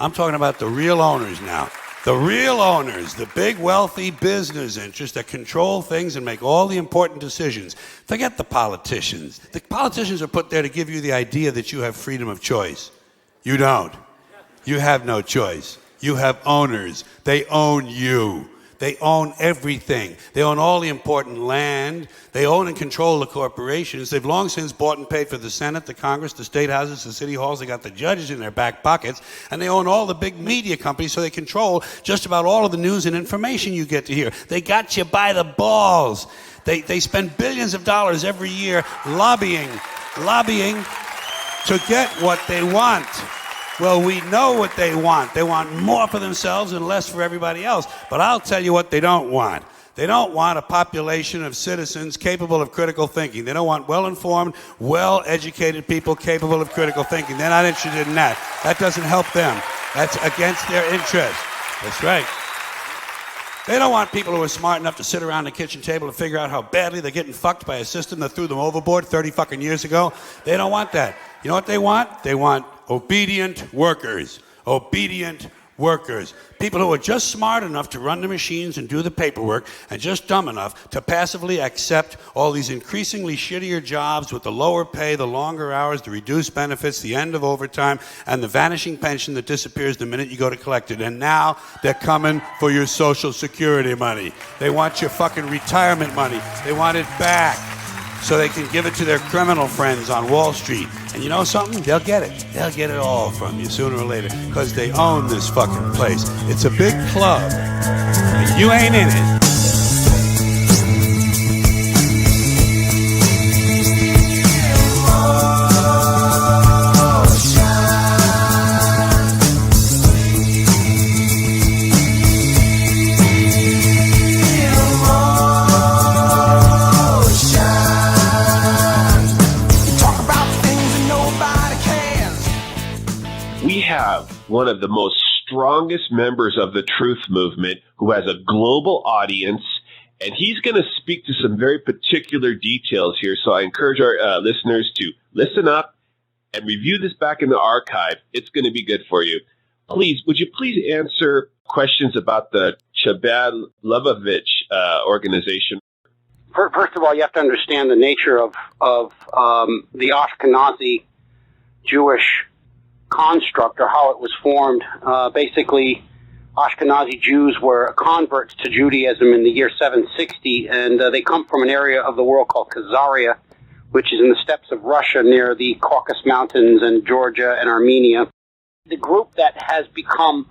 I'm talking about the real owners now. The real owners, the big wealthy business interests that control things and make all the important decisions. Forget the politicians. The politicians are put there to give you the idea that you have freedom of choice. You don't. You have no choice. You have owners. They own you. They own everything. They own all the important land. They own and control the corporations. They've long since bought and paid for the Senate, the Congress, the state houses, the city halls. They got the judges in their back pockets. And they own all the big media companies, so they control just about all of the news and information you get to hear. They got you by the balls. They spend billions of dollars every year lobbying to get what they want. Well, we know what they want. They want more for themselves and less for everybody else. But I'll tell you what they don't want. They don't want a population of citizens capable of critical thinking. They don't want well-informed, well-educated people capable of critical thinking. They're not interested in that. That doesn't help them. That's against their interest. That's right. They don't want people who are smart enough to sit around the kitchen table and figure out how badly they're getting fucked by a system that threw them overboard 30 fucking years ago. They don't want that. You know what they want? They want obedient workers. Obedient workers. People who are just smart enough to run the machines and do the paperwork and just dumb enough to passively accept all these increasingly shittier jobs with the lower pay, the longer hours, the reduced benefits, the end of overtime, and the vanishing pension that disappears the minute you go to collect it. And now they're coming for your Social Security money. They want your fucking retirement money. They want it back so they can give it to their criminal friends on Wall Street. And you know something? They'll get it. They'll get it all from you sooner or later because they own this fucking place. It's a big club, but you ain't in it. One of the most strongest members of the truth movement who has a global audience, and he's going to speak to some very particular details here. So I encourage our listeners to listen up and review this back in the archive. It's going to be good for you. Would you please answer questions about the Chabad Lubavitch organization? First of all, you have to understand the nature of the Ashkenazi Jewish construct, or how it was formed. Basically, Ashkenazi Jews were converts to Judaism in the year 760, and they come from an area of the world called Khazaria, which is in the steppes of Russia near the Caucasus Mountains and Georgia and Armenia. The group that has become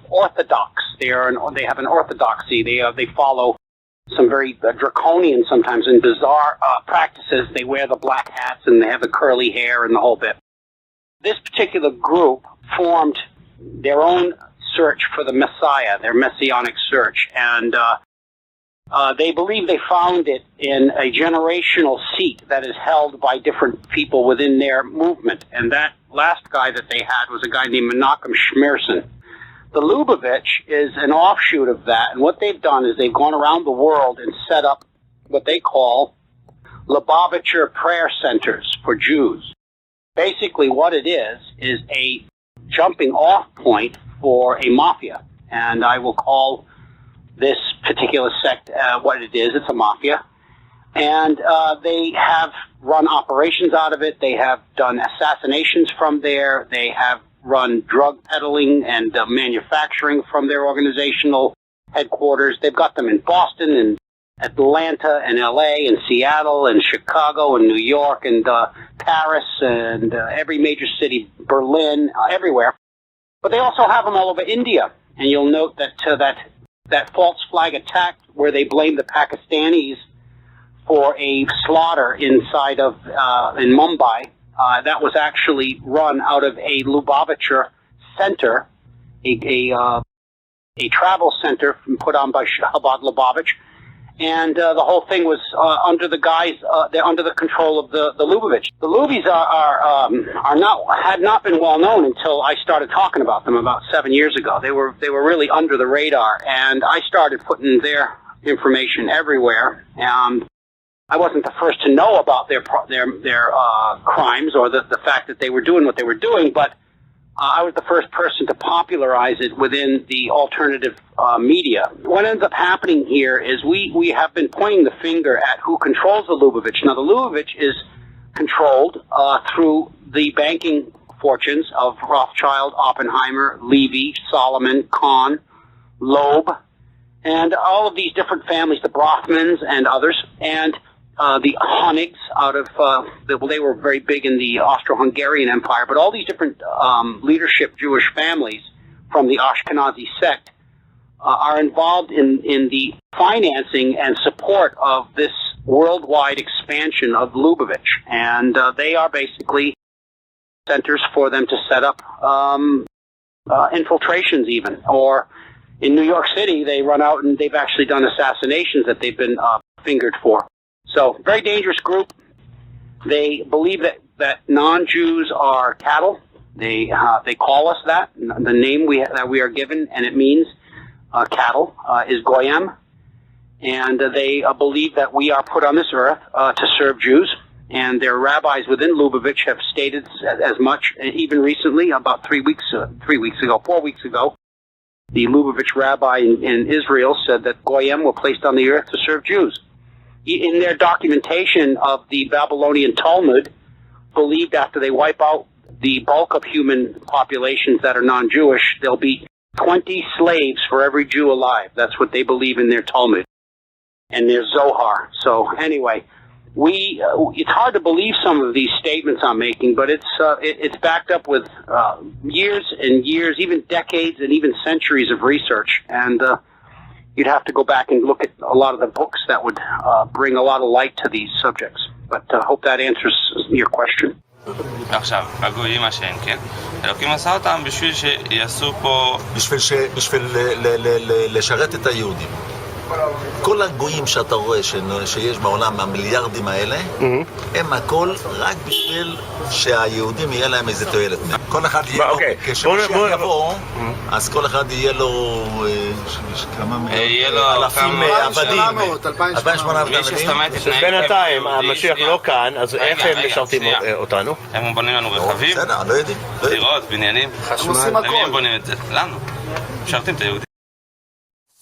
Orthodox, they have an orthodoxy. They follow some very draconian, sometimes, and bizarre practices. They wear the black hats and they have the curly hair and the whole bit. This particular group formed their own search for the Messiah, their messianic search, and they believe they found it in a generational seat that is held by different people within their movement. And that last guy that they had was a guy named Menachem Shmerson. The Lubavitch is an offshoot of that, and what they've done is they've gone around the world and set up what they call Lubavitcher prayer centers for Jews. Basically, what it is a jumping off point for a mafia. And I will call this particular sect what it is. It's a mafia. And they have run operations out of it. They have done assassinations from there. They have run drug peddling and manufacturing from their organizational headquarters. They've got them in Boston and Atlanta and LA and Seattle and Chicago and New York and Paris and every major city, Berlin, everywhere. But they also have them all over India. And you'll note that that false flag attack where they blame the Pakistanis for a slaughter inside of in Mumbai, that was actually run out of a Lubavitcher center, a travel center put on by Chabad Lubavitch. And the whole thing was under the guise, they're under the control of the Lubavitch. The Lubies had not been well known until I started talking about them about 7 years ago. They were really under the radar, and I started putting their information everywhere. I wasn't the first to know about their crimes or the fact that they were doing what they were doing, but I was the first person to popularize it within the alternative media. What ends up happening here is we have been pointing the finger at who controls the Lubavitch. Now, the Lubavitch is controlled through the banking fortunes of Rothschild, Oppenheimer, Levy, Solomon, Kahn, Loeb, and all of these different families, the Brothmans and others, and the Honigs out of, they were very big in the Austro-Hungarian Empire, but all these different leadership Jewish families from the Ashkenazi sect are involved in the financing and support of this worldwide expansion of Lubavitch. And they are basically centers for them to set up infiltrations even. Or in New York City, they run out and they've actually done assassinations that they've been fingered for. So, very dangerous group. They believe that non-Jews are cattle. They call us that. The name that we are given, and it means cattle, is Goyim. And they believe that we are put on this earth to serve Jews. And their rabbis within Lubavitch have stated as much, even recently, about 4 weeks ago. The Lubavitch rabbi in Israel said that Goyim were placed on the earth to serve Jews. In their documentation of the Babylonian Talmud, believed after they wipe out the bulk of human populations that are non-Jewish, there'll be 20 slaves for every Jew alive. That's what they believe in their Talmud and their Zohar. So anyway, it's hard to believe some of these statements I'm making, but it's backed up with years and years, even decades and even centuries of research. And you'd have to go back and look at a lot of the books that would bring a lot of light to these subjects. But I hope that answers your question. עכשיו, הגויים השם, כן? אלוקים עשה אותם בשביל שיעשו פה... בשביל לשרת את היהודים. כל הגויים שאתה רואה שיש בעולם, המיליארדים האלה, הם הכל רק בשביל שהיהודים יהיה להם איזה תועלת. כל אחד יהיה לו, כשמשיח יבוא, אז כל אחד יהיה לו אלפים עבדים. 2,800. בינתיים, המשיח לא כאן, אז איך הם משרתים אותנו? הם בונים לנו רכבים, בסדר, לא יודעים. דירות, בניינים, חשמל. למי הם בונים את זה? לנו. משרתים את היהודים.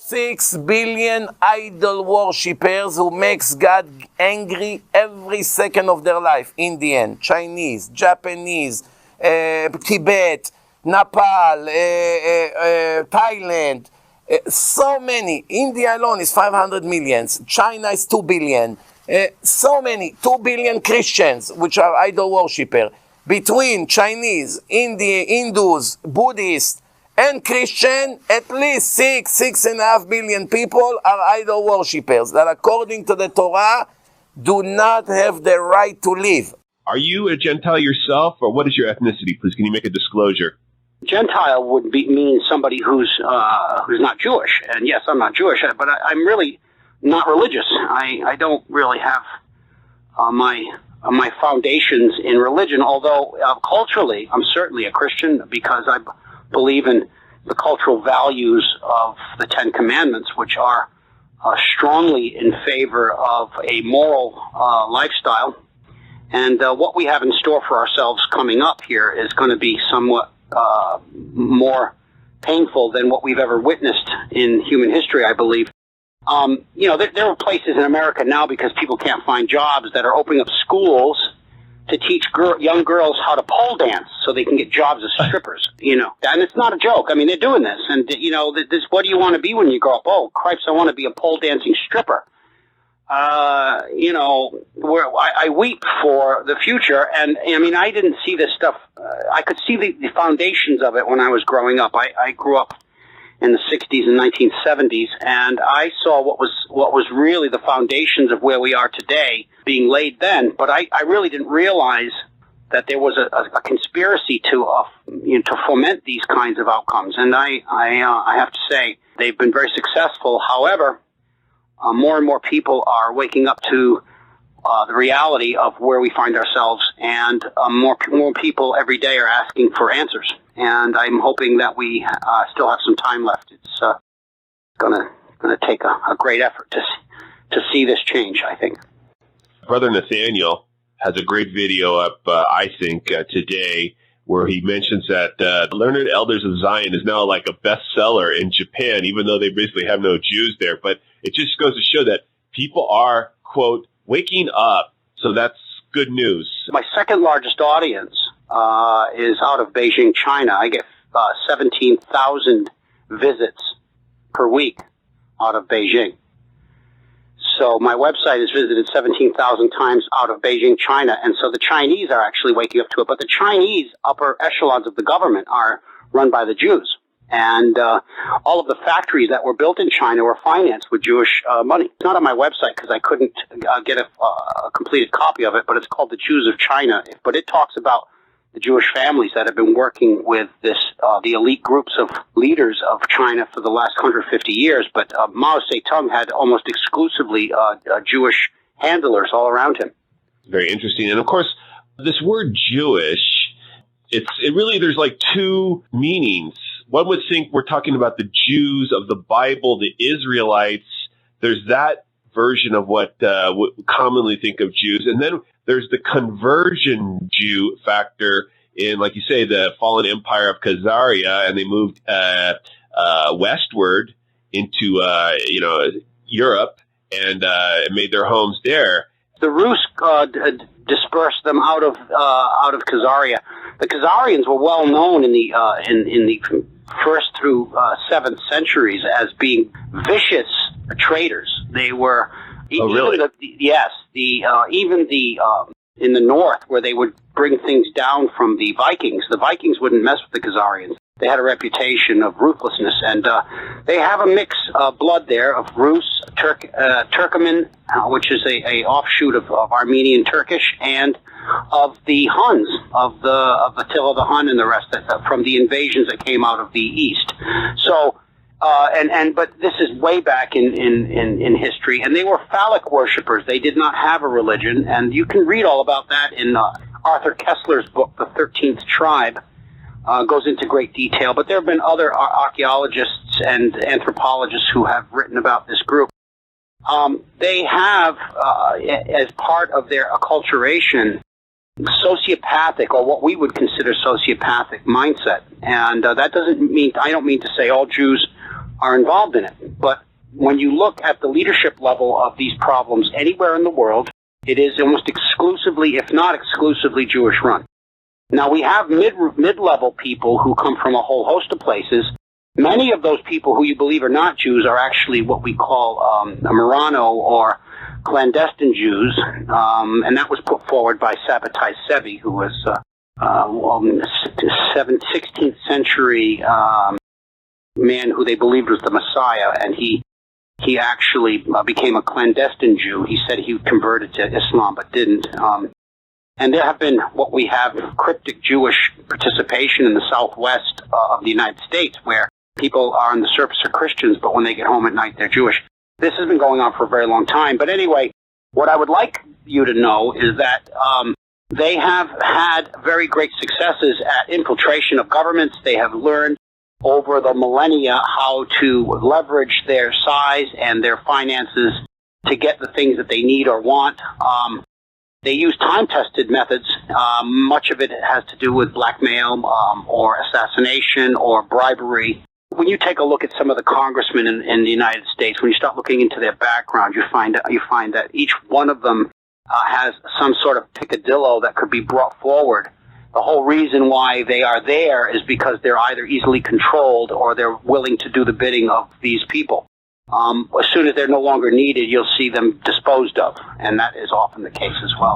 6 billion idol worshippers who makes God angry every second of their life. Indian, Chinese, Japanese, Tibet, Nepal, Thailand, so many. India alone is 500 million. China is 2 billion. So many, 2 billion Christians, which are idol worshippers. Between Chinese, Hindus, Buddhists, and Christian, at least 6.5 billion people are idol worshippers that, according to the Torah, do not have the right to live. Are you a Gentile yourself, or what is your ethnicity? Please, can you make a disclosure? Gentile would mean somebody who's not Jewish. And yes, I'm not Jewish, but I'm really not religious. I don't really have my foundations in religion, although culturally, I'm certainly a Christian because I believe in the cultural values of the Ten Commandments, which are strongly in favor of a moral lifestyle. And what we have in store for ourselves coming up here is going to be somewhat more painful than what we've ever witnessed in human history, I believe. There are places in America now, because people can't find jobs, that are opening up schools to teach young girls how to pole dance so they can get jobs as strippers, And it's not a joke. I mean, they're doing this. And, this, what do you want to be when you grow up? Oh, cripes, I want to be a pole dancing stripper. Where I weep for the future. And, I mean, I didn't see this stuff. I could see the foundations of it when I was growing up. I grew up in the 60s and 1970s, and I saw what was really the foundations of where we are today being laid then. But I really didn't realize that there was a conspiracy to foment these kinds of outcomes. And I have to say they've been very successful. However, more and more people are waking up to the reality of where we find ourselves, and more people every day are asking for answers. And I'm hoping that we still have some time left. It's gonna take a great effort to see this change, I think. Brother Nathaniel has a great video up, I think, today where he mentions that Learned Elders of Zion is now like a bestseller in Japan, even though they basically have no Jews there. But it just goes to show that people are, quote, waking up. So that's good news. My second largest audience is out of Beijing, China. I get 17,000 visits per week out of Beijing. So my website is visited 17,000 times out of Beijing, China, and so the Chinese are actually waking up to it. But the Chinese upper echelons of the government are run by the Jews. And all of the factories that were built in China were financed with Jewish money. It's not on my website because I couldn't get a completed copy of it, but it's called The Jews of China. But it talks about the Jewish families that have been working with the elite groups of leaders of China for the last 150 years. But Mao Zedong had almost exclusively Jewish handlers all around him. Very interesting. And of course, this word Jewish, it really, there's like two meanings. One would think we're talking about the Jews of the Bible, the Israelites. There's that version of what we commonly think of Jews. And then there's the conversion Jew factor in, like you say, the fallen empire of Khazaria, and they moved westward into Europe and made their homes there. The Rus dispersed them out of Khazaria. The Khazarians were well known in the first through 7th centuries as being vicious traders. They were. Oh, really? Even in the north, where they would bring things down from the Vikings wouldn't mess with the Khazarians. They had a reputation of ruthlessness, and they have a mix of blood there of Rus, Turkoman, which is a offshoot of Armenian Turkish, and of the Huns, of Attila the Hun and the rest from the invasions that came out of the east. So. But this is way back in history, and they were phallic worshippers. They did not have a religion, and you can read all about that in Arthur Kessler's book, The 13th Tribe. Goes into great detail, but there have been other archaeologists and anthropologists who have written about this group. They have, as part of their acculturation, sociopathic, or what we would consider sociopathic mindset, and that doesn't mean, I don't mean to say all Jews are involved in it, but when you look at the leadership level of these problems anywhere in the world, it is almost exclusively, if not exclusively, Jewish run. Now, we have mid-level people who come from a whole host of places. Many of those people who you believe are not Jews are actually what we call Marano or clandestine Jews, and that was put forward by Sabbatai Sevi, who was 16th century man who they believed was the Messiah, and he actually became a clandestine Jew. He said he converted to Islam but didn't. And there have been what we have cryptic Jewish participation in the southwest of the United States, where people are on the surface are Christians, but when they get home at night, they're Jewish. This has been going on for a very long time. But anyway, what I would like you to know is that they have had very great successes at infiltration of governments. They have learned over the millennia how to leverage their size and their finances to get the things that they need or want. They use time-tested methods. Much of it has to do with blackmail or assassination or bribery. When you take a look at some of the congressmen in the United States, when you start looking into their background, you find that each one of them has some sort of peccadillo that could be brought forward. The whole reason why they are there is because they're either easily controlled or they're willing to do the bidding of these people. As soon as they're no longer needed, you'll see them disposed of, and that is often the case as well.